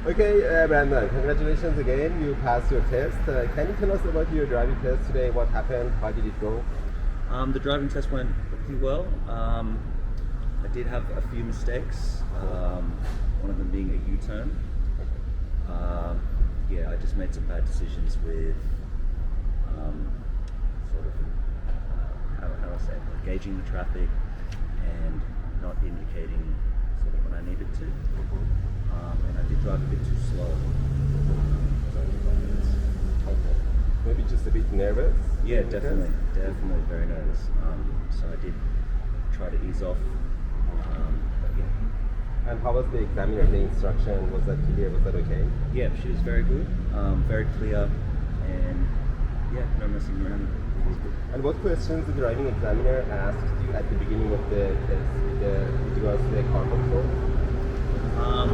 Okay, Brandon, congratulations again. You passed your test. Can you tell us about your driving test today? What happened? How did it go? The driving test went pretty well. I did have a few mistakes, one of them being a U-turn. Yeah, I just made some bad decisions with sort of, how do I say it, like gauging the traffic and not indicating sort of when I needed to. And I did drive a bit too slow. So Okay. Maybe just a bit nervous? yeah, definitely very nervous. So I did try to ease off. But yeah. And how was the examiner, the instruction? Was that clear? Was that okay? Yeah, she was very good, very clear, and yeah, no messing around. It was good. And what questions did the driving examiner ask you at the beginning of the test with regards to the car control? Car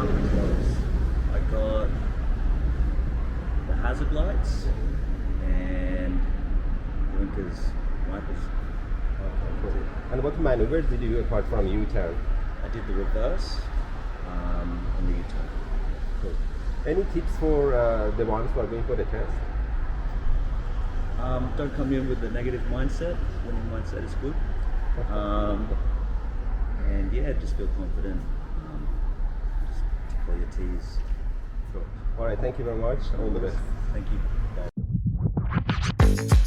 controls. I got the hazard lights and blinkers, wipers. Okay, cool. And what maneuvers did you do apart from U-turn? I did the reverse and the U-turn. Cool. Any tips for the ones who are going for the test? Don't come in with a negative mindset. Winning mindset is good. And yeah, just feel confident. Just tickle your T's. Cool. All right, thank you very much. All the best. Thank you. Bye.